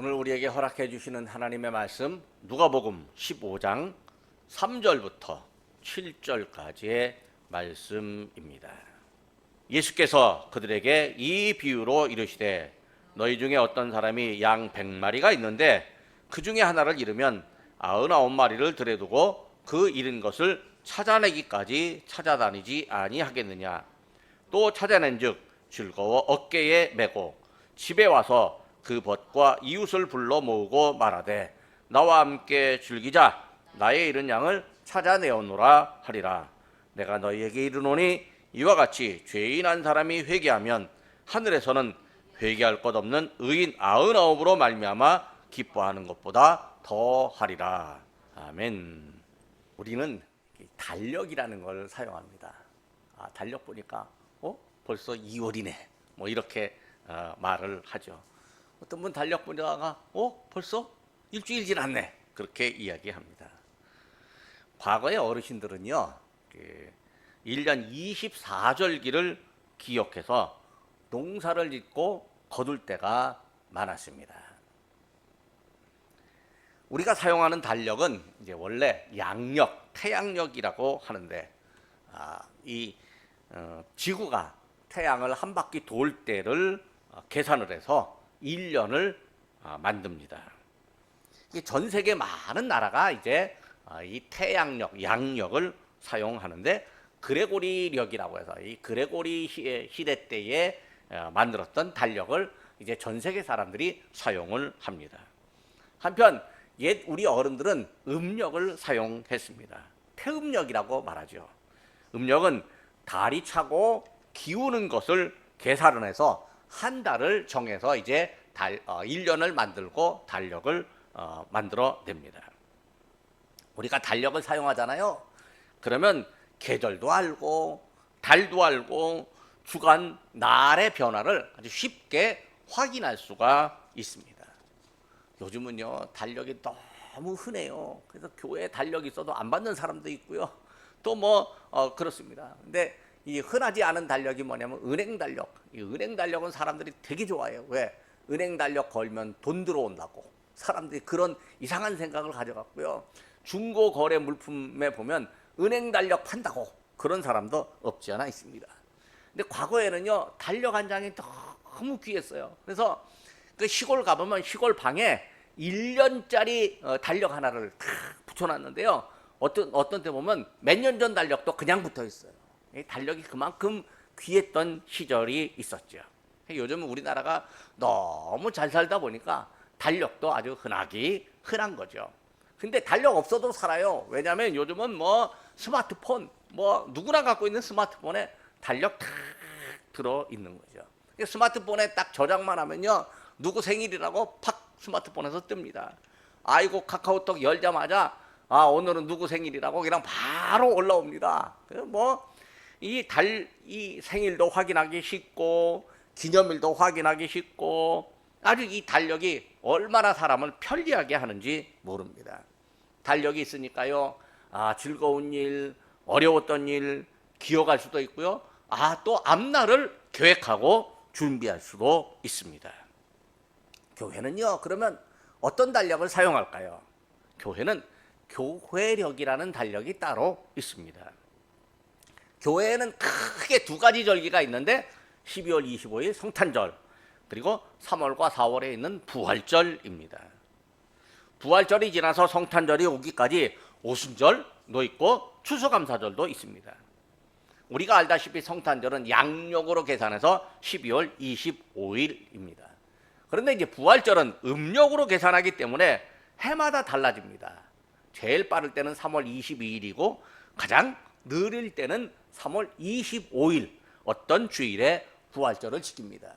오늘 우리에게 허락해 주시는 하나님의 말씀 누가복음 15장 3절부터 7절까지의 말씀입니다. 예수께서 그들에게 이 비유로 이르시되 너희 중에 어떤 사람이 양 100마리가 있는데 그 중에 하나를 잃으면 99마리를 들여 두고 그 잃은 것을 찾아내기까지 찾아다니지 아니하겠느냐. 또 찾아낸즉 즐거워 어깨에 메고 집에 와서 그 벗과 이웃을 불러 모으고 말하되 나와 함께 즐기자. 나의 잃은 양을 찾아내었노라 하리라. 내가 너희에게 이르노니 이와 같이 죄인 한 사람이 회개하면 하늘에서는 회개할 것 없는 의인 99으로 말미암아 기뻐하는 것보다 더 하리라. 아멘. 우리는 달력이라는 걸 사용합니다. 달력 보니까 벌써 2월이네 뭐 이렇게 말을 하죠. 어떤 분 달력 보다가 벌써 일주일 지났네 그렇게 이야기합니다. 과거의 어르신들은요 1년 24절기를 기억해서 농사를 짓고 거둘 때가 많았습니다. 우리가 사용하는 달력은 이제 원래 양력, 태양력이라고 하는데 이 지구가 태양을 한 바퀴 돌 때를 계산을 해서 1년을 만듭니다. 전 세계 많은 나라가 이제 이 태양력, 양력을 사용하는데 그레고리력이라고 해서 이 그레고리 시대 때에 만들었던 달력을 이제 전 세계 사람들이 사용을 합니다. 한편 옛 우리 어른들은 음력을 사용했습니다. 태음력이라고 말하죠. 음력은 달이 차고 기우는 것을 계산을 해서 한 달을 정해서 이제 1년을 만들고 달력을 만들어냅니다. 우리가 달력을 사용하잖아요. 그러면 계절도 알고 달도 알고 주간 날의 변화를 아주 쉽게 확인할 수가 있습니다. 요즘은요 달력이 너무 흔해요. 그래서 교회에 달력이 있어도 안 받는 사람도 있고요. 또 그렇습니다. 근데 이 흔하지 않은 달력이 뭐냐면 은행 달력. 이 은행 달력은 사람들이 되게 좋아해요. 왜? 은행 달력 걸면 돈 들어온다고. 사람들이 그런 이상한 생각을 가져갔고요. 중고 거래 물품에 보면 은행 달력 판다고 그런 사람도 없지 않아 있습니다. 근데 과거에는요 달력 한 장이 너무 귀했어요. 그래서 그 시골 가보면 시골 방에 1년짜리 달력 하나를 탁 붙여놨는데요. 어떤 때 보면 몇 년 전 달력도 그냥 붙어 있어요. 달력이 그만큼 귀했던 시절이 있었죠. 요즘은 우리나라가 너무 잘 살다 보니까 달력도 아주 흔한 거죠. 근데 달력 없어도 살아요. 왜냐하면 요즘은 스마트폰 누구나 갖고 있는 스마트폰에 달력 탁 들어 있는 거죠. 스마트폰에 딱 저장만 하면요 누구 생일이라고 팍 스마트폰에서 뜹니다. 아이고 카카오톡 열자마자 오늘은 누구 생일이라고 그냥 바로 올라옵니다. 이 생일도 확인하기 쉽고 기념일도 확인하기 쉽고 아주 이 달력이 얼마나 사람을 편리하게 하는지 모릅니다. 달력이 있으니까요 즐거운 일, 어려웠던 일 기억할 수도 있고요. 또 앞날을 계획하고 준비할 수도 있습니다. 교회는요 그러면 어떤 달력을 사용할까요? 교회는 교회력이라는 달력이 따로 있습니다. 교회에는 크게 두 가지 절기가 있는데 12월 25일 성탄절 그리고 3월과 4월에 있는 부활절입니다. 부활절이 지나서 성탄절이 오기까지 오순절도 있고 추수감사절도 있습니다. 우리가 알다시피 성탄절은 양력으로 계산해서 12월 25일입니다. 그런데 이제 부활절은 음력으로 계산하기 때문에 해마다 달라집니다. 제일 빠를 때는 3월 22일이고 가장 느릴 때는 3월 25일 어떤 주일에 부활절을 지킵니다.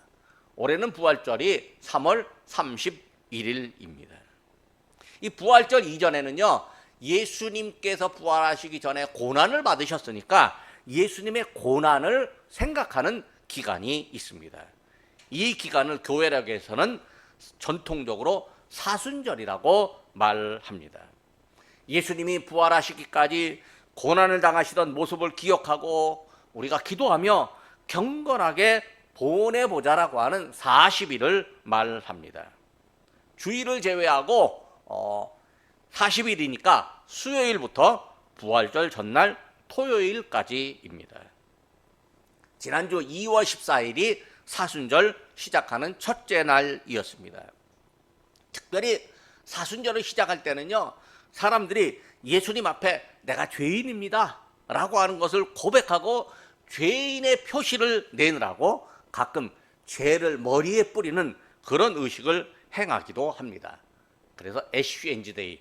올해는 부활절이 3월 31일입니다. 이 부활절 이전에는요 예수님께서 부활하시기 전에 고난을 받으셨으니까 예수님의 고난을 생각하는 기간이 있습니다. 이 기간을 교회력에서는 전통적으로 사순절이라고 말합니다. 예수님이 부활하시기까지 고난을 당하시던 모습을 기억하고 우리가 기도하며 경건하게 보내보자라고 하는 40일을 말합니다. 주일을 제외하고 40일이니까 수요일부터 부활절 전날 토요일까지입니다. 지난주 2월 14일이 사순절 시작하는 첫째 날이었습니다. 특별히 사순절을 시작할 때는요, 사람들이 예수님 앞에 내가 죄인입니다 라고 하는 것을 고백하고 죄인의 표시를 내느라고 가끔 죄를 머리에 뿌리는 그런 의식을 행하기도 합니다. 그래서 애쉬 엔지데이,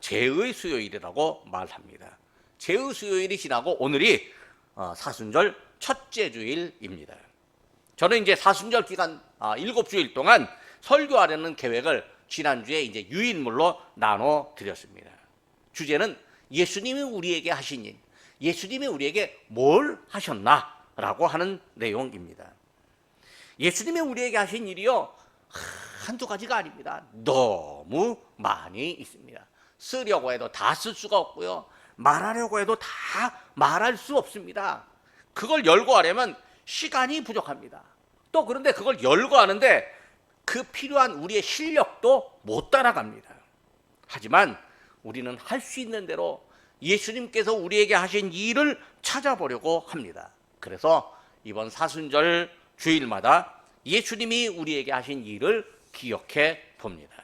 죄의 수요일이라고 말합니다. 죄의 수요일이 지나고 오늘이 사순절 첫째 주일입니다. 저는 이제 사순절 기간 7주일 동안 설교하려는 계획을 지난주에 이제 유인물로 나눠 드렸습니다. 주제는 예수님이 우리에게 하신 일, 예수님이 우리에게 뭘 하셨나라고 하는 내용입니다. 예수님이 우리에게 하신 일이요, 한두 가지가 아닙니다. 너무 많이 있습니다. 쓰려고 해도 다 쓸 수가 없고요, 말하려고 해도 다 말할 수 없습니다. 그걸 열거하려면 시간이 부족합니다. 또 그런데 그걸 열거하는데 그 필요한 우리의 실력도 못 따라갑니다. 하지만 우리는 할 수 있는 대로 예수님께서 우리에게 하신 일을 찾아보려고 합니다. 그래서 이번 사순절 주일마다 예수님이 우리에게 하신 일을 기억해 봅니다.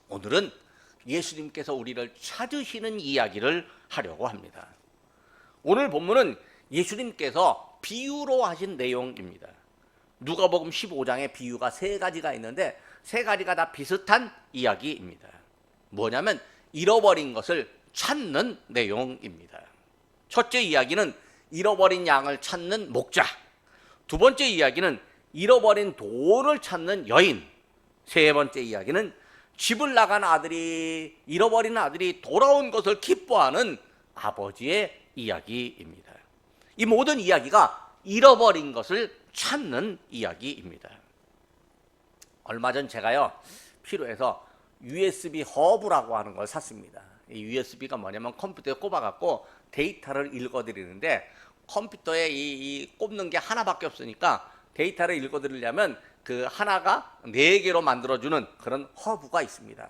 오늘은 예수님께서 우리를 찾으시는 이야기를 하려고 합니다. 오늘 본문은 예수님께서 비유로 하신 내용입니다. 누가복음 15장에 비유가 3가지가 있는데 3가지가 다 비슷한 이야기입니다. 뭐냐면 잃어버린 것을 찾는 내용입니다. 첫째 이야기는 잃어버린 양을 찾는 목자, 두 번째 이야기는 잃어버린 돌을 찾는 여인, 세 번째 이야기는 집을 나간 아들이, 잃어버린 아들이 돌아온 것을 기뻐하는 아버지의 이야기입니다. 이 모든 이야기가 잃어버린 것을 찾는 이야기입니다. 얼마 전 제가요, 필요해서 USB 허브라고 하는 걸 샀습니다. 이 USB가 뭐냐면 컴퓨터에 꼽아갖고 데이터를 읽어드리는데, 컴퓨터에 이 꼽는 게 하나밖에 없으니까 데이터를 읽어드리려면 그 하나가 4개로 만들어주는 그런 허브가 있습니다.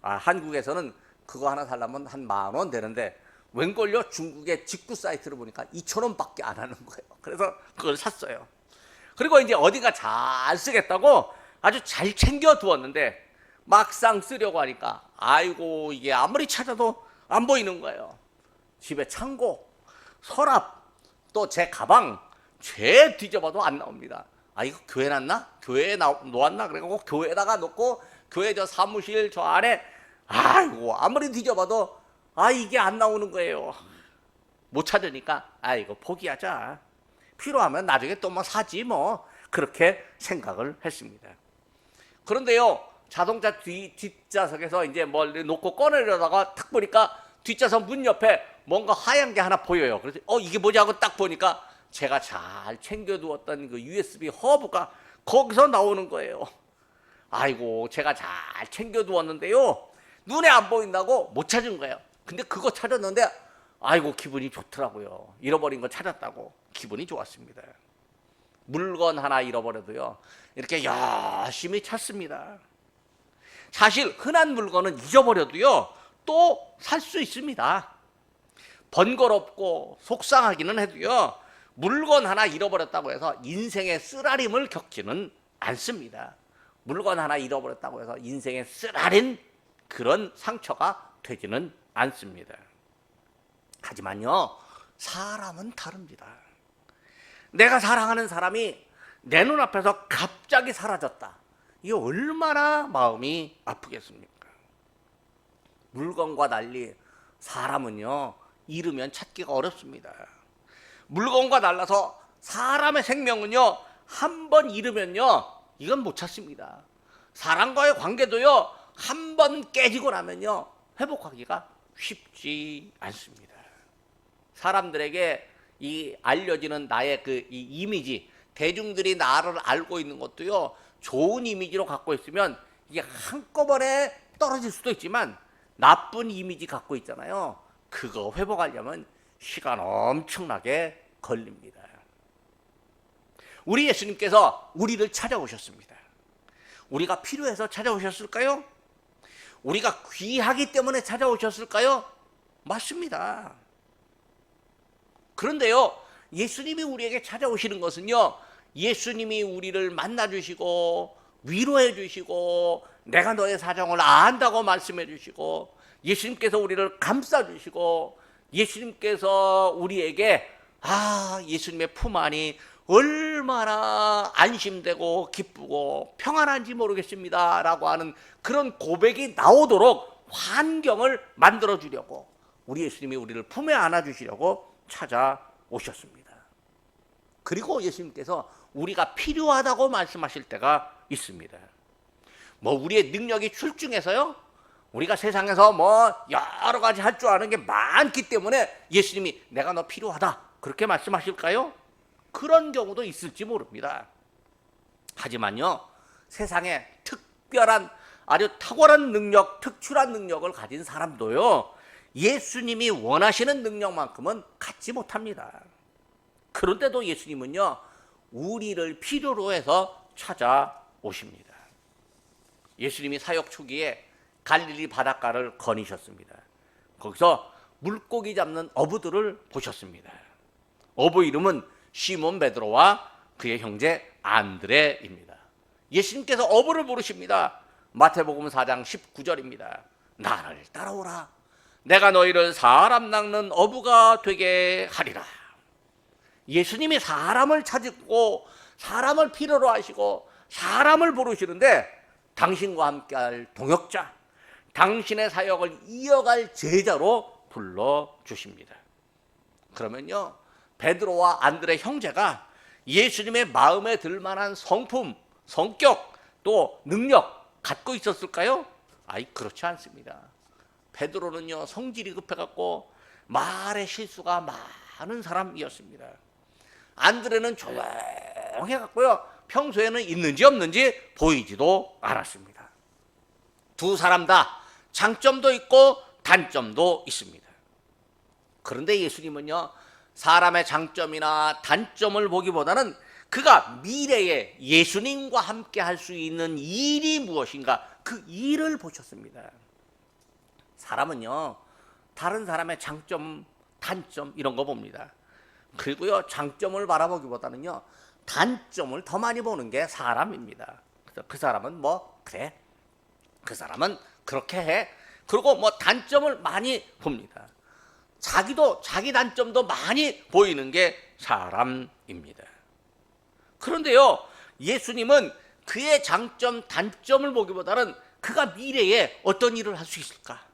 한국에서는 그거 하나 사려면 한 10,000원 되는데 웬걸요, 중국의 직구 사이트를 보니까 2,000원밖에 안 하는 거예요. 그래서 그걸 샀어요. 그리고 이제 어딘가 잘 쓰겠다고 아주 잘 챙겨 두었는데 막상 쓰려고 하니까 아이고, 이게 아무리 찾아도 안 보이는 거예요. 집에 창고, 서랍, 또 제 가방 죄 뒤져봐도 안 나옵니다. 이거 교회 놨나? 교회에 놓았나? 그래갖고 교회에다가 놓고 교회 저 사무실 저 안에, 아이고 아무리 뒤져봐도 이게 안 나오는 거예요. 못 찾으니까 이거 포기하자. 필요하면 나중에 또 뭐 사지 뭐, 그렇게 생각을 했습니다. 그런데요, 자동차 뒷좌석에서 이제 뭘 놓고 꺼내려다가 탁 보니까 뒷좌석 문 옆에 뭔가 하얀 게 하나 보여요. 그래서 이게 뭐지 하고 딱 보니까 제가 잘 챙겨두었던 그 USB 허브가 거기서 나오는 거예요. 아이고, 제가 잘 챙겨두었는데요, 눈에 안 보인다고 못 찾은 거예요. 근데 그거 찾았는데 아이고, 기분이 좋더라고요. 잃어버린 거 찾았다고 기분이 좋았습니다. 물건 하나 잃어버려도요, 이렇게 열심히 찾습니다. 사실 흔한 물건은 잊어버려도요, 또 살 수 있습니다. 번거롭고 속상하기는 해도요, 물건 하나 잃어버렸다고 해서 인생의 쓰라림을 겪지는 않습니다. 물건 하나 잃어버렸다고 해서 인생의 쓰라린 그런 상처가 되지는 않습니다. 하지만요, 사람은 다릅니다. 내가 사랑하는 사람이 내 눈앞에서 갑자기 사라졌다. 이게 얼마나 마음이 아프겠습니까? 물건과 달리 사람은요, 잃으면 찾기가 어렵습니다. 물건과 달라서 사람의 생명은요, 한 번 잃으면요, 이건 못 찾습니다. 사람과의 관계도요, 한 번 깨지고 나면요, 회복하기가 쉽지 않습니다. 사람들에게 이 알려지는 나의 이 이미지, 대중들이 나를 알고 있는 것도요, 좋은 이미지로 갖고 있으면 이게 한꺼번에 떨어질 수도 있지만 나쁜 이미지 갖고 있잖아요. 그거 회복하려면 시간 엄청나게 걸립니다. 우리 예수님께서 우리를 찾아오셨습니다. 우리가 필요해서 찾아오셨을까요? 우리가 귀하기 때문에 찾아오셨을까요? 맞습니다. 그런데요, 예수님이 우리에게 찾아오시는 것은요, 예수님이 우리를 만나주시고 위로해 주시고 내가 너의 사정을 안다고 말씀해 주시고 예수님께서 우리를 감싸 주시고 예수님께서 우리에게 예수님의 품 안이 얼마나 안심되고 기쁘고 평안한지 모르겠습니다 라고 하는 그런 고백이 나오도록 환경을 만들어 주려고 우리 예수님이 우리를 품에 안아 주시려고 찾아오셨습니다. 그리고 예수님께서 우리가 필요하다고 말씀하실 때가 있습니다. 우리의 능력이 출중해서요, 우리가 세상에서 여러 가지 할 줄 아는 게 많기 때문에 예수님이 내가 너 필요하다 그렇게 말씀하실까요? 그런 경우도 있을지 모릅니다. 하지만요, 세상에 특별한 아주 탁월한 능력, 특출한 능력을 가진 사람도요, 예수님이 원하시는 능력만큼은 갖지 못합니다. 그런데도 예수님은요, 우리를 필요로 해서 찾아오십니다. 예수님이 사역 초기에 갈릴리 바닷가를 거니셨습니다. 거기서 물고기 잡는 어부들을 보셨습니다. 어부 이름은 시몬 베드로와 그의 형제 안드레입니다. 예수님께서 어부를 부르십니다. 마태복음 4장 19절입니다. 나를 따라오라. 내가 너희를 사람 낚는 어부가 되게 하리라. 예수님이 사람을 찾고 사람을 필요로 하시고 사람을 부르시는데 당신과 함께할 동역자, 당신의 사역을 이어갈 제자로 불러주십니다. 그러면요, 베드로와 안드레 형제가 예수님의 마음에 들만한 성품, 성격, 또 능력 갖고 있었을까요? 그렇지 않습니다. 베드로는요, 성질이 급해갖고 말에 실수가 많은 사람이었습니다. 안드레는 조용해갖고요, 평소에는 있는지 없는지 보이지도 않았습니다. 두 사람 다 장점도 있고 단점도 있습니다. 그런데 예수님은요, 사람의 장점이나 단점을 보기보다는 그가 미래에 예수님과 함께 할 수 있는 일이 무엇인가, 그 일을 보셨습니다. 사람은요, 다른 사람의 장점, 단점 이런 거 봅니다. 그리고요, 장점을 바라보기보다는요, 단점을 더 많이 보는 게 사람입니다. 그래서 그 사람은 그래, 그 사람은 그렇게 해. 그리고 단점을 많이 봅니다. 자기도 자기 단점도 많이 보이는 게 사람입니다. 그런데요, 예수님은 그의 장점, 단점을 보기보다는 그가 미래에 어떤 일을 할 수 있을까?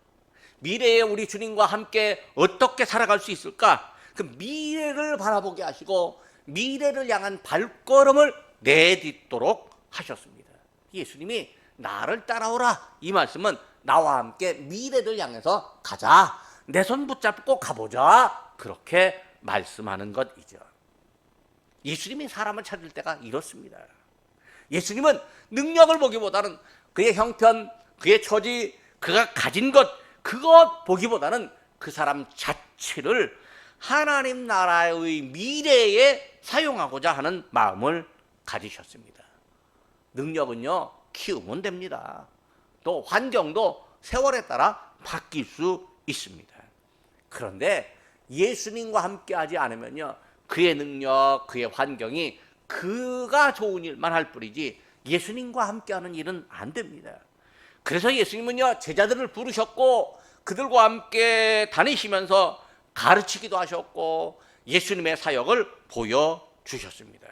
미래에 우리 주님과 함께 어떻게 살아갈 수 있을까? 그 미래를 바라보게 하시고 미래를 향한 발걸음을 내딛도록 하셨습니다. 예수님이 나를 따라오라, 이 말씀은 나와 함께 미래를 향해서 가자, 내 손 붙잡고 가보자, 그렇게 말씀하는 것이죠. 예수님이 사람을 찾을 때가 이렇습니다. 예수님은 능력을 보기보다는 그의 형편, 그의 처지, 그가 가진 것, 그것 보기보다는 그 사람 자체를 하나님 나라의 미래에 사용하고자 하는 마음을 가지셨습니다. 능력은요, 키우면 됩니다. 또 환경도 세월에 따라 바뀔 수 있습니다. 그런데 예수님과 함께 하지 않으면요, 그의 능력, 그의 환경이 그가 좋은 일만 할 뿐이지 예수님과 함께 하는 일은 안 됩니다. 그래서 예수님은요, 제자들을 부르셨고 그들과 함께 다니시면서 가르치기도 하셨고 예수님의 사역을 보여주셨습니다.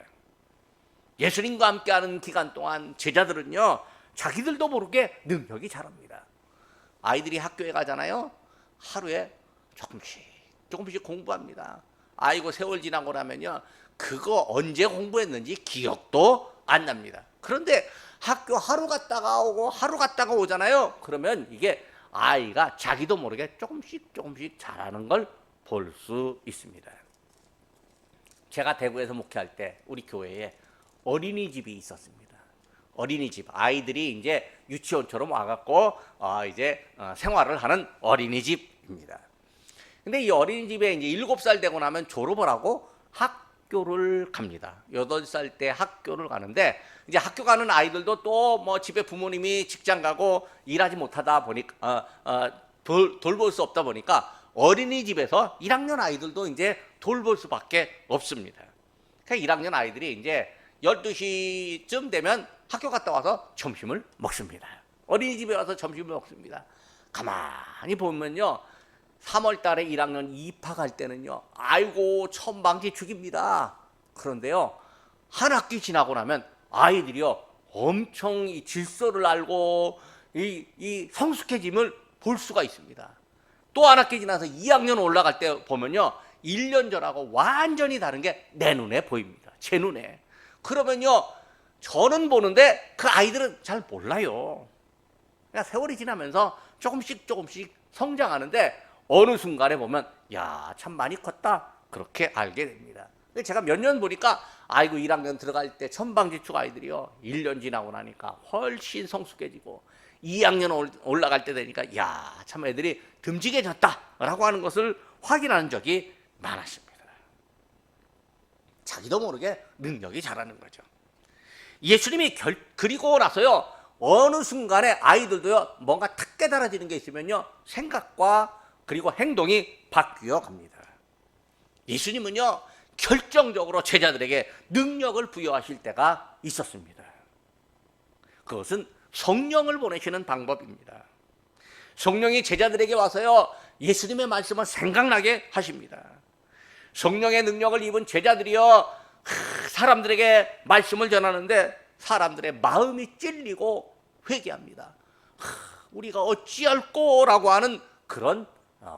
예수님과 함께하는 기간 동안 제자들은요, 자기들도 모르게 능력이 자랍니다. 아이들이 학교에 가잖아요. 하루에 조금씩 공부합니다. 아이고, 세월 지나고 나면요, 그거 언제 공부했는지 기억도 안 납니다. 그런데 학교 하루 갔다가 오고 하루 갔다가 오잖아요. 그러면 이게 아이가 자기도 모르게 조금씩 잘하는 걸 볼 수 있습니다. 제가 대구에서 목회할 때 우리 교회에 어린이집이 있었습니다. 어린이집, 아이들이 이제 유치원처럼 와갖고 생활을 하는 어린이집입니다. 근데 이 어린이집에 이제 7살 되고 나면 졸업을 하고 학교를 갑니다. 8살 때 학교를 가는데 이제 학교 가는 아이들도 또 뭐 집에 부모님이 직장 가고 일하지 못하다 보니까 돌볼 수 없다 보니까 어린이집에서 1학년 아이들도 이제 돌볼 수밖에 없습니다. 그러니까 1학년 아이들이 이제 12시쯤 되면 학교 갔다 와서 점심을 먹습니다. 어린이집에 와서 점심을 먹습니다. 가만히 보면요, 3월 달에 1학년 입학할 때는요, 아이고 천방지 죽입니다. 그런데요, 한 학기 지나고 나면 아이들이요 엄청 이 질서를 알고 이 성숙해짐을 볼 수가 있습니다. 또 한 학기 지나서 2학년 올라갈 때 보면요, 1년 전하고 완전히 다른 게 내 눈에 보입니다. 제 눈에. 그러면요, 저는 보는데 그 아이들은 잘 몰라요. 그러니까 세월이 지나면서 조금씩 성장하는데 어느 순간에 보면 야, 참 많이 컸다, 그렇게 알게 됩니다. 제가 몇 년 보니까 아이고 1학년 들어갈 때 천방지축 아이들이요 1년 지나고 나니까 훨씬 성숙해지고 2학년 올라갈 때 되니까 야, 참 애들이 듬직해졌다라고 하는 것을 확인하는 적이 많았습니다. 자기도 모르게 능력이 자라는 거죠. 예수님이 그리고 나서요, 어느 순간에 아이들도요 뭔가 탁 깨달아지는 게 있으면요 생각과 그리고 행동이 바뀌어 갑니다. 예수님은요 결정적으로 제자들에게 능력을 부여하실 때가 있었습니다. 그것은 성령을 보내시는 방법입니다. 성령이 제자들에게 와서요 예수님의 말씀을 생각나게 하십니다. 성령의 능력을 입은 제자들이요 사람들에게 말씀을 전하는데 사람들의 마음이 찔리고 회개합니다. 우리가 어찌할꼬라고 하는 그런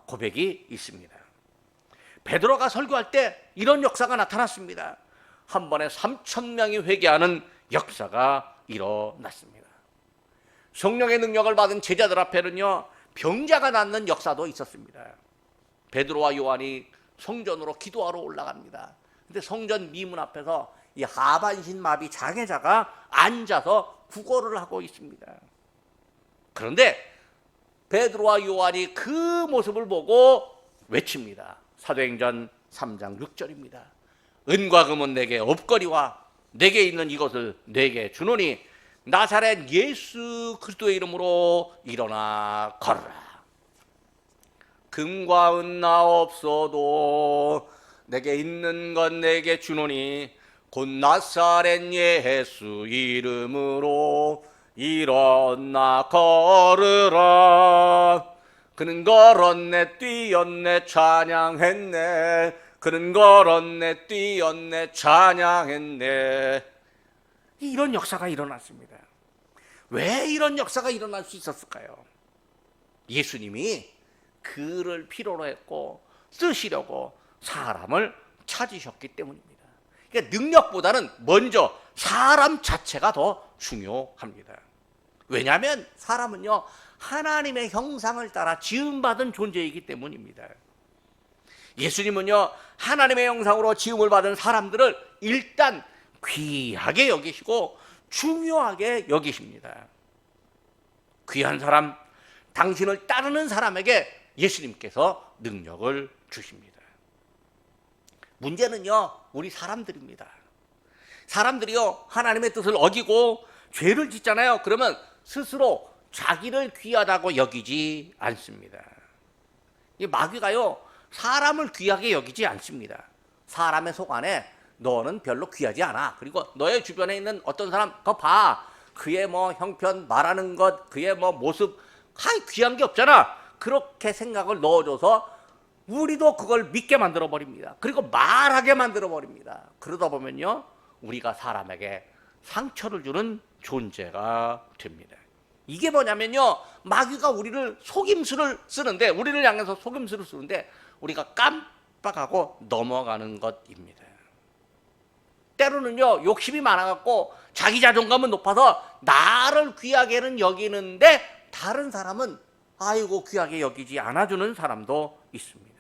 고백이 있습니다. 베드로가 설교할 때 이런 역사가 나타났습니다. 한 번에 3,000명이 회개하는 역사가 일어났습니다. 성령의 능력을 받은 제자들 앞에는요 병자가 낫는 역사도 있었습니다. 베드로와 요한이 성전으로 기도하러 올라갑니다. 근데 성전 미문 앞에서 이 하반신 마비 장애자가 앉아서 구걸을 하고 있습니다. 그런데 베드로와 요한이 그 모습을 보고 외칩니다. 사도행전 3장 6절입니다. 은과 금은 내게 없거니와 내게 있는 이것을 내게 주노니 나사렛 예수 그리스도의 이름으로 일어나 걸어라. 금과 은 나 없어도 내게 있는 건 내게 주노니 곧 나사렛 예수 이름으로 일어나 걸으라. 그는 걸었네 뛰었네 찬양했네. 그는 걸었네 뛰었네 찬양했네. 이런 역사가 일어났습니다. 왜 이런 역사가 일어날 수 있었을까요? 예수님이 그를 필요로 했고 쓰시려고 사람을 찾으셨기 때문입니다. 그러니까 능력보다는 먼저 사람 자체가 더 중요합니다. 왜냐하면 사람은요 하나님의 형상을 따라 지음받은 존재이기 때문입니다. 예수님은요 하나님의 형상으로 지음을 받은 사람들을 일단 귀하게 여기시고 중요하게 여기십니다. 귀한 사람, 당신을 따르는 사람에게 예수님께서 능력을 주십니다. 문제는요 우리 사람들입니다. 사람들이요 하나님의 뜻을 어기고 죄를 짓잖아요. 그러면 스스로 자기를 귀하다고 여기지 않습니다. 이 마귀가요 사람을 귀하게 여기지 않습니다. 사람의 속 안에 너는 별로 귀하지 않아. 그리고 너의 주변에 있는 어떤 사람 그거 봐. 그의 뭐 형편 말하는 것, 그의 뭐 모습 귀한 게 없잖아. 그렇게 생각을 넣어줘서 우리도 그걸 믿게 만들어 버립니다. 그리고 말하게 만들어 버립니다. 그러다 보면요 우리가 사람에게 상처를 주는 존재가 됩니다. 이게 뭐냐면요 마귀가 우리를 속임수를 쓰는데, 우리를 향해서 속임수를 쓰는데 우리가 깜빡하고 넘어가는 것입니다. 때로는요 욕심이 많아갖고 자기 자존감은 높아서 나를 귀하게는 여기는데 다른 사람은 아이고 귀하게 여기지 않아주는 사람도 있습니다.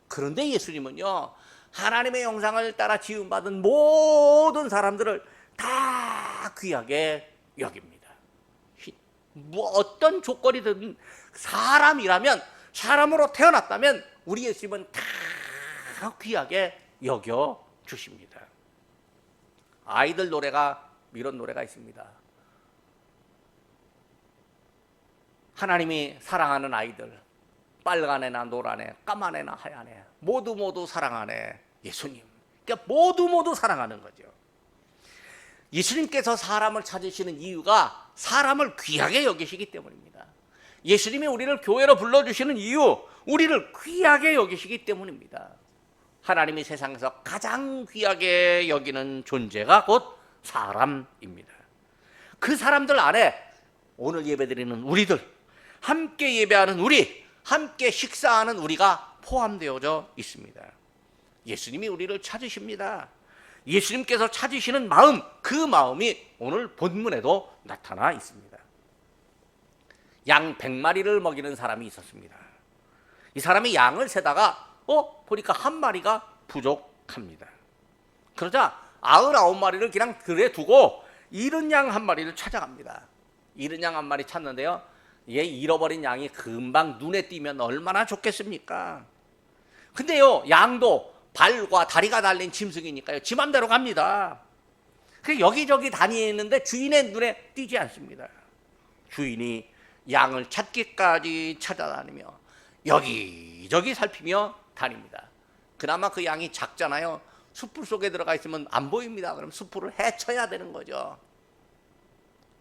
그런데 예수님은요 하나님의 형상을 따라 지음받은 모든 사람들을 다 귀하게 여깁니다. 뭐 어떤 조건이든 사람이라면, 사람으로 태어났다면 우리 예수님은 다 귀하게 여겨 주십니다. 아이들 노래가 이런 노래가 있습니다. 하나님이 사랑하는 아이들, 빨간 애나 노란 애, 까만 애나 하얀 애, 모두 사랑하네 예수님. 그러니까 모두 사랑하는 거죠. 예수님께서 사람을 찾으시는 이유가 사람을 귀하게 여기시기 때문입니다. 예수님이 우리를 교회로 불러주시는 이유, 우리를 귀하게 여기시기 때문입니다. 하나님이 세상에서 가장 귀하게 여기는 존재가 곧 사람입니다. 그 사람들 안에 오늘 예배드리는 우리들, 함께 예배하는 우리, 함께 식사하는 우리가 포함되어져 있습니다. 예수님이 우리를 찾으십니다. 예수님께서 찾으시는 마음, 그 마음이 오늘 본문에도 나타나 있습니다. 양 100마리를 먹이는 사람이 있었습니다. 이 사람이 양을 세다가 보니까 한 마리가 부족합니다. 그러자 99마리를 그냥 들에 두고 잃은 양 한 마리를 찾아갑니다. 잃은 양 한 마리 찾는데요, 얘 잃어버린 양이 금방 눈에 띄면 얼마나 좋겠습니까? 근데요, 양도 발과 다리가 달린 짐승이니까요, 지 맘대로 갑니다. 여기저기 다니는데 주인의 눈에 띄지 않습니다. 주인이 양을 찾기까지 찾아다니며 여기저기 살피며 다닙니다. 그나마 그 양이 작잖아요. 숯불 속에 들어가 있으면 안 보입니다. 그럼 숯불을 헤쳐야 되는 거죠.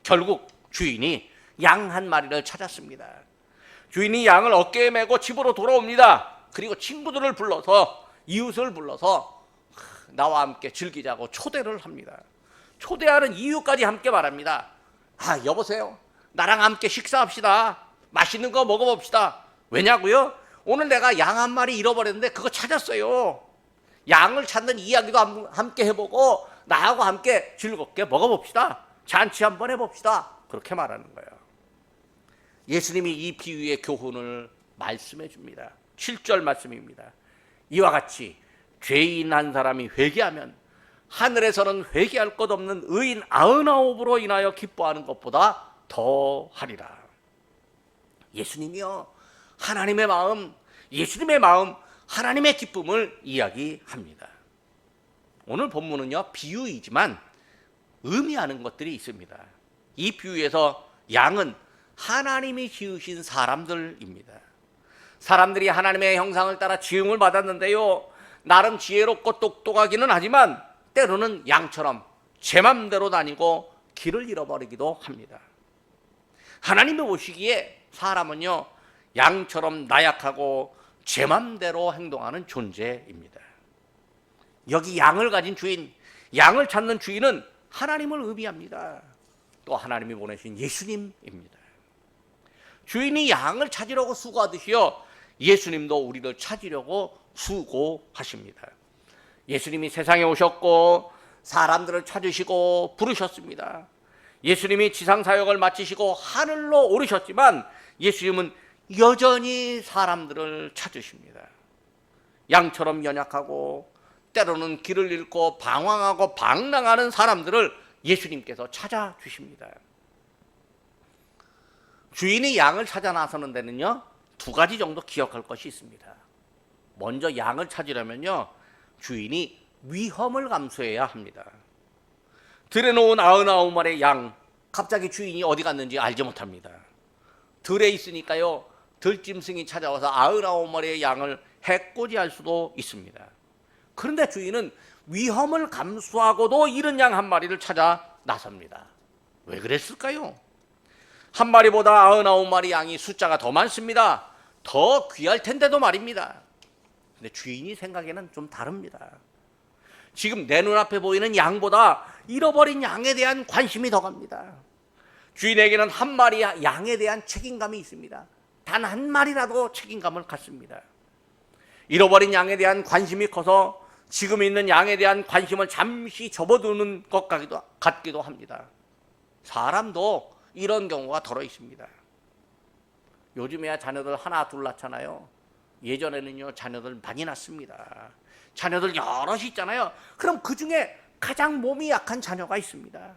결국 주인이 양 한 마리를 찾았습니다. 주인이 양을 어깨에 메고 집으로 돌아옵니다. 그리고 친구들을 불러서, 이웃을 불러서 나와 함께 즐기자고 초대를 합니다. 초대하는 이유까지 함께 말합니다. 여보세요, 나랑 함께 식사합시다. 맛있는 거 먹어봅시다. 왜냐고요? 오늘 내가 양 한 마리 잃어버렸는데 그거 찾았어요. 양을 찾는 이야기도 함께 해보고 나하고 함께 즐겁게 먹어봅시다. 잔치 한번 해봅시다. 그렇게 말하는 거예요. 예수님이 이 비유의 교훈을 말씀해 줍니다. 7절 말씀입니다. 이와 같이 죄인 한 사람이 회개하면 하늘에서는 회개할 것 없는 의인 99으로 인하여 기뻐하는 것보다 더 하리라. 예수님이요, 하나님의 마음, 예수님의 마음, 하나님의 기쁨을 이야기합니다. 오늘 본문은요, 비유이지만 의미하는 것들이 있습니다. 이 비유에서 양은 하나님이 지으신 사람들입니다. 사람들이 하나님의 형상을 따라 지음을 받았는데요, 나름 지혜롭고 똑똑하기는 하지만 때로는 양처럼 제 맘대로 다니고 길을 잃어버리기도 합니다. 하나님이 보시기에 사람은요, 양처럼 나약하고 제 맘대로 행동하는 존재입니다. 여기 양을 가진 주인, 양을 찾는 주인은 하나님을 의미합니다. 또 하나님이 보내신 예수님입니다. 주인이 양을 찾으려고 수고하듯이요, 예수님도 우리를 찾으려고 수고하십니다. 예수님이 세상에 오셨고 사람들을 찾으시고 부르셨습니다. 예수님이 지상사역을 마치시고 하늘로 오르셨지만 예수님은 여전히 사람들을 찾으십니다. 양처럼 연약하고 때로는 길을 잃고 방황하고 방랑하는 사람들을 예수님께서 찾아주십니다. 주인이 양을 찾아 나서는 데는요, 두 가지 정도 기억할 것이 있습니다. 먼저 양을 찾으려면요, 주인이 위험을 감수해야 합니다. 들에 놓은 99마리의 양, 갑자기 주인이 어디 갔는지 알지 못합니다. 들에 있으니까요, 들짐승이 찾아와서 99마리의 양을 해코지할 수도 있습니다. 그런데 주인은 위험을 감수하고도 잃은 양 한 마리를 찾아 나섭니다. 왜 그랬을까요? 한 마리보다 99마리 양이 숫자가 더 많습니다. 더 귀할 텐데도 말입니다. 근데 주인이 생각에는 좀 다릅니다. 지금 내 눈앞에 보이는 양보다 잃어버린 양에 대한 관심이 더 갑니다. 주인에게는 한 마리 양에 대한 책임감이 있습니다. 단 한 마리라도 책임감을 갖습니다. 잃어버린 양에 대한 관심이 커서 지금 있는 양에 대한 관심을 잠시 접어두는 것 같기도 합니다. 사람도 이런 경우가 더러 있습니다. 요즘에야 자녀들 하나 둘 낳잖아요. 예전에는요, 자녀들 많이 낳습니다. 자녀들 여럿이 있잖아요. 그럼 그 중에 가장 몸이 약한 자녀가 있습니다.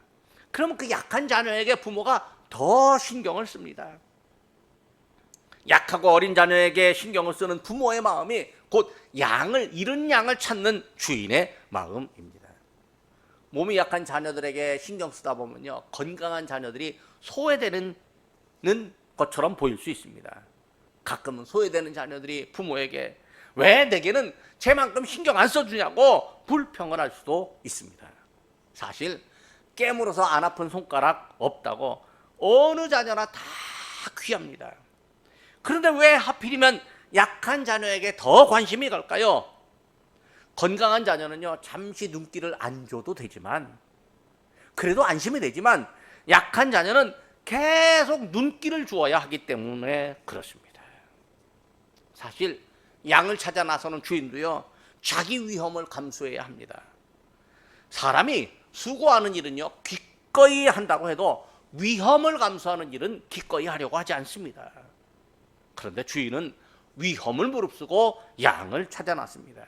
그럼 그 약한 자녀에게 부모가 더 신경을 씁니다. 약하고 어린 자녀에게 신경을 쓰는 부모의 마음이 곧 양을 잃은 양을 찾는 주인의 마음입니다. 몸이 약한 자녀들에게 신경 쓰다 보면요, 건강한 자녀들이 소외되는 것처럼 보일 수 있습니다. 가끔은 소외되는 자녀들이 부모에게 왜 내게는 쟤만큼 신경 안 써주냐고 불평을 할 수도 있습니다. 사실 깨물어서 안 아픈 손가락 없다고 어느 자녀나 다 귀합니다. 그런데 왜 하필이면 약한 자녀에게 더 관심이 갈까요? 건강한 자녀는요, 잠시 눈길을 안 줘도 되지만, 그래도 안심이 되지만, 약한 자녀는 계속 눈길을 주어야 하기 때문에 그렇습니다. 사실 양을 찾아 나서는 주인도요, 자기 위험을 감수해야 합니다. 사람이 수고하는 일은요, 기꺼이 한다고 해도 위험을 감수하는 일은 기꺼이 하려고 하지 않습니다. 그런데 주인은 위험을 무릅쓰고 양을 찾아 놨습니다.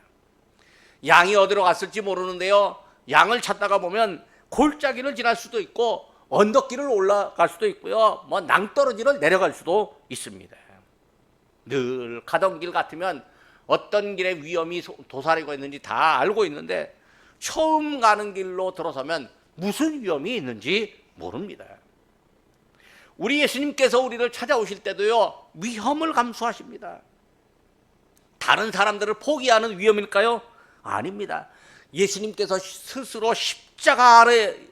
양이 어디로 갔을지 모르는데요, 양을 찾다가 보면 골짜기를 지날 수도 있고 언덕길을 올라갈 수도 있고요, 낭떠러지를 내려갈 수도 있습니다. 늘 가던 길 같으면 어떤 길에 위험이 도사리고 있는지 다 알고 있는데 처음 가는 길로 들어서면 무슨 위험이 있는지 모릅니다. 우리 예수님께서 우리를 찾아오실 때도요, 위험을 감수하십니다. 다른 사람들을 포기하는 위험일까요? 아닙니다. 예수님께서 스스로 십자가를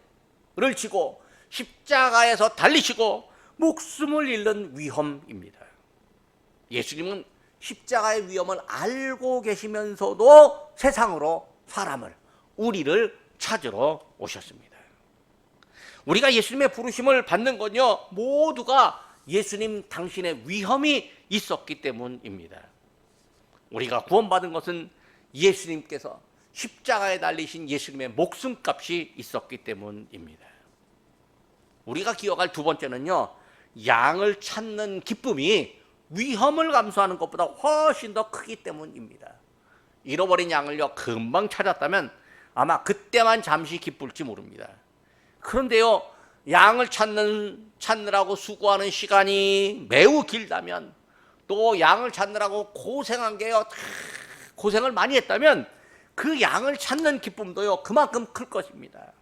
지고 십자가에서 달리시고 목숨을 잃는 위험입니다. 예수님은 십자가의 위험을 알고 계시면서도 세상으로 사람을, 우리를 찾으러 오셨습니다. 우리가 예수님의 부르심을 받는 건요, 모두가 예수님 당신의 위험이 있었기 때문입니다. 우리가 구원받은 것은 예수님께서 십자가에 달리신 예수님의 목숨값이 있었기 때문입니다. 우리가 기억할 두 번째는요, 양을 찾는 기쁨이 위험을 감수하는 것보다 훨씬 더 크기 때문입니다. 잃어버린 양을요, 금방 찾았다면 아마 그때만 잠시 기쁠지 모릅니다. 그런데요, 양을 찾느라고 수고하는 시간이 매우 길다면, 또 양을 찾느라고 고생한 게요, 고생을 많이 했다면 그 양을 찾는 기쁨도요, 그만큼 클 것입니다.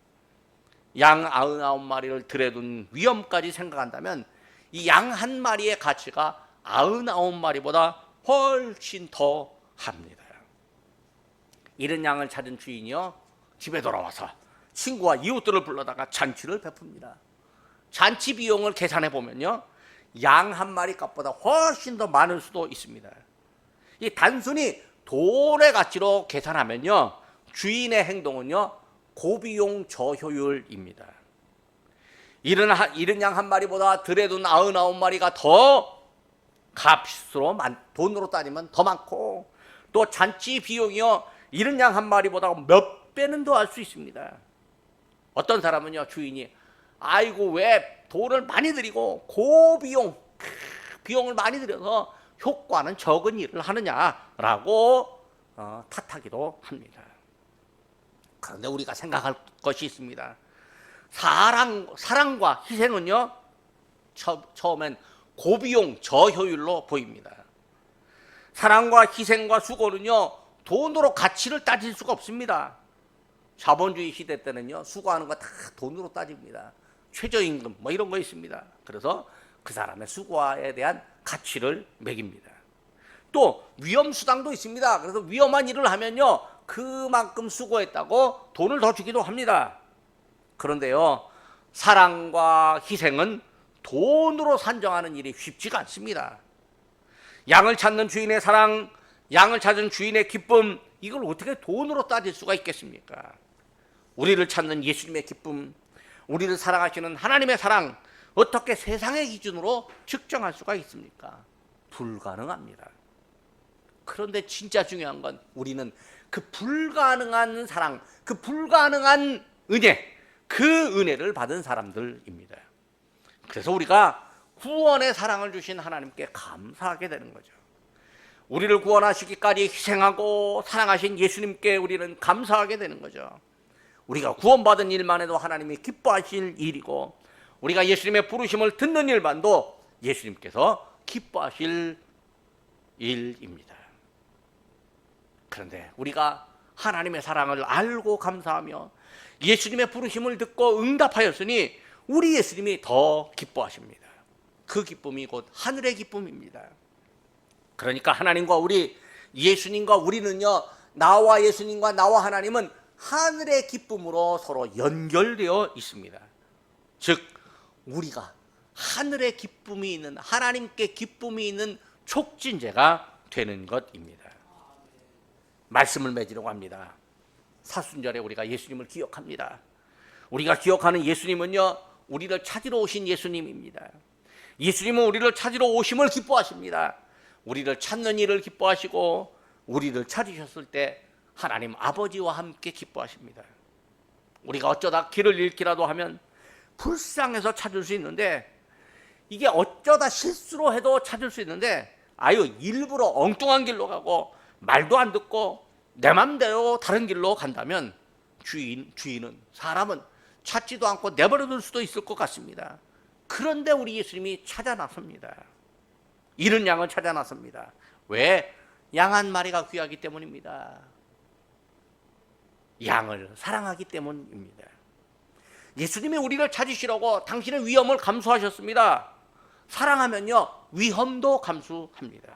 양 99마리를 들에 둔 위험까지 생각한다면 이 양 한 마리의 가치가 99마리보다 훨씬 더 합니다. 잃은 양을 찾은 주인이요, 집에 돌아와서 친구와 이웃들을 불러다가 잔치를 베풉니다. 잔치 비용을 계산해 보면요, 양 한 마리 값보다 훨씬 더 많을 수도 있습니다. 이 단순히 돈의 가치로 계산하면요, 주인의 행동은요, 고비용 저효율입니다. 잃은 양 한 마리보다 들에 둔 99마리가 더 값으로 돈으로 따지면 더 많고, 또 잔치 비용이요, 잃은 양 한 마리보다 몇 배는 더 할 수 있습니다. 어떤 사람은요, 주인이 아이고 왜 돈을 많이 들이고 고비용 비용을 많이 들여서 효과는 적은 일을 하느냐라고 탓하기도 합니다. 그런데 우리가 생각할 것이 있습니다. 사랑과 희생은요, 처음엔 고비용 저효율로 보입니다. 사랑과 희생과 수고는요, 돈으로 가치를 따질 수가 없습니다. 자본주의 시대 때는요, 수고하는 거 다 돈으로 따집니다. 최저임금 이런 거 있습니다. 그래서 그 사람의 수고에 대한 가치를 매깁니다. 또 위험수당도 있습니다. 그래서 위험한 일을 하면요, 그만큼 수고했다고 돈을 더 주기도 합니다. 그런데요, 사랑과 희생은 돈으로 산정하는 일이 쉽지가 않습니다. 양을 찾는 주인의 사랑, 양을 찾은 주인의 기쁨, 이걸 어떻게 돈으로 따질 수가 있겠습니까? 우리를 찾는 예수님의 기쁨, 우리를 사랑하시는 하나님의 사랑, 어떻게 세상의 기준으로 측정할 수가 있습니까? 불가능합니다. 그런데 진짜 중요한 건 우리는 그 불가능한 사랑, 그 불가능한 은혜, 그 은혜를 받은 사람들입니다. 그래서 우리가 구원의 사랑을 주신 하나님께 감사하게 되는 거죠. 우리를 구원하시기까지 희생하고 사랑하신 예수님께 우리는 감사하게 되는 거죠. 우리가 구원받은 일만 해도 하나님이 기뻐하실 일이고, 우리가 예수님의 부르심을 듣는 일만도 예수님께서 기뻐하실 일입니다. 그런데 우리가 하나님의 사랑을 알고 감사하며 예수님의 부르심을 듣고 응답하였으니 우리 예수님이 더 기뻐하십니다. 그 기쁨이 곧 하늘의 기쁨입니다. 그러니까 하나님과 우리 예수님과 우리는요, 나와 예수님과 나와 하나님은 하늘의 기쁨으로 서로 연결되어 있습니다. 즉 우리가 하늘의 기쁨이 있는, 하나님께 기쁨이 있는 촉진제가 되는 것입니다. 말씀을 맺으려고 합니다. 사순절에 우리가 예수님을 기억합니다. 우리가 기억하는 예수님은요, 우리를 찾으러 오신 예수님입니다. 예수님은 우리를 찾으러 오심을 기뻐하십니다. 우리를 찾는 일을 기뻐하시고 우리를 찾으셨을 때 하나님 아버지와 함께 기뻐하십니다. 우리가 어쩌다 길을 잃기라도 하면 불쌍해서 찾을 수 있는데, 이게 어쩌다 실수로 해도 찾을 수 있는데, 일부러 엉뚱한 길로 가고 말도 안 듣고 내 맘대로 다른 길로 간다면 주인은, 사람은 찾지도 않고 내버려둘 수도 있을 것 같습니다. 그런데 우리 예수님이 찾아 나섭니다. 잃은 양을 찾아 나섭니다. 왜? 양 한 마리가 귀하기 때문입니다. 양을 사랑하기 때문입니다. 예수님이 우리를 찾으시려고 당신의 위험을 감수하셨습니다. 사랑하면요, 위험도 감수합니다.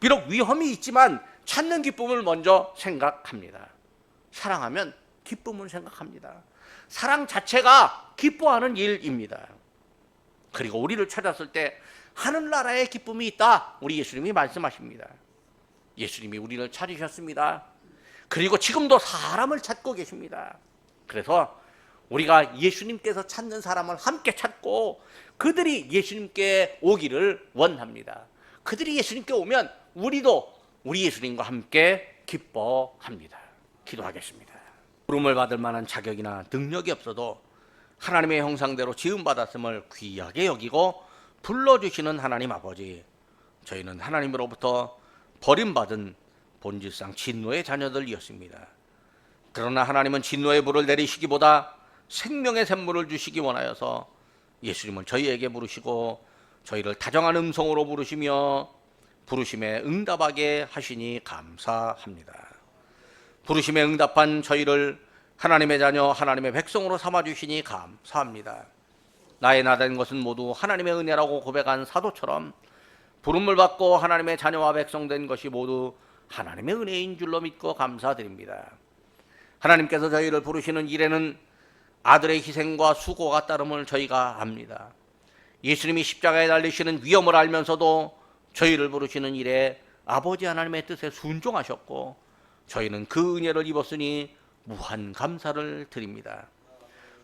비록 위험이 있지만 찾는 기쁨을 먼저 생각합니다. 사랑하면 기쁨을 생각합니다. 사랑 자체가 기뻐하는 일입니다. 그리고 우리를 찾았을 때 하늘나라의 기쁨이 있다, 우리 예수님이 말씀하십니다. 예수님이 우리를 찾으셨습니다. 그리고 지금도 사람을 찾고 계십니다. 그래서 우리가 예수님께서 찾는 사람을 함께 찾고 그들이 예수님께 오기를 원합니다. 그들이 예수님께 오면 우리도 우리 예수님과 함께 기뻐합니다. 기도하겠습니다. 부름을 받을 만한 자격이나 능력이 없어도 하나님의 형상대로 지음받았음을 귀하게 여기고 불러주시는 하나님 아버지, 저희는 하나님으로부터 버림받은 본질상 진노의 자녀들이었습니다. 그러나 하나님은 진노의 불을 내리시기보다 생명의 샘물을 주시기 원하여서 예수님을 저희에게 부르시고 저희를 다정한 음성으로 부르시며 부르심에 응답하게 하시니 감사합니다. 부르심에 응답한 저희를 하나님의 자녀, 하나님의 백성으로 삼아주시니 감사합니다. 나의 나된 것은 모두 하나님의 은혜라고 고백한 사도처럼 부름을 받고 하나님의 자녀와 백성 된 것이 모두 하나님의 은혜인 줄로 믿고 감사드립니다. 하나님께서 저희를 부르시는 일에는 아들의 희생과 수고가 따름을 저희가 압니다. 예수님이 십자가에 달리시는 위험을 알면서도 저희를 부르시는 일에 아버지 하나님의 뜻에 순종하셨고 저희는 그 은혜를 입었으니 무한 감사를 드립니다.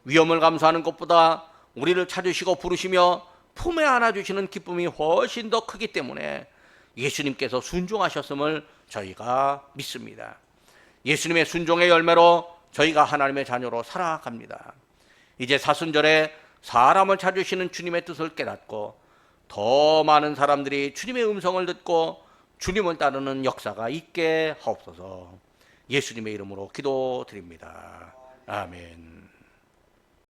위험을 감수하는 것보다 우리를 찾으시고 부르시며 품에 안아주시는 기쁨이 훨씬 더 크기 때문에 예수님께서 순종하셨음을 저희가 믿습니다. 예수님의 순종의 열매로 저희가 하나님의 자녀로 살아갑니다. 이제 사순절에 사람을 찾으시는 주님의 뜻을 깨닫고 더 많은 사람들이 주님의 음성을 듣고 주님을 따르는 역사가 있게 하옵소서. 예수님의 이름으로 기도드립니다. 아멘.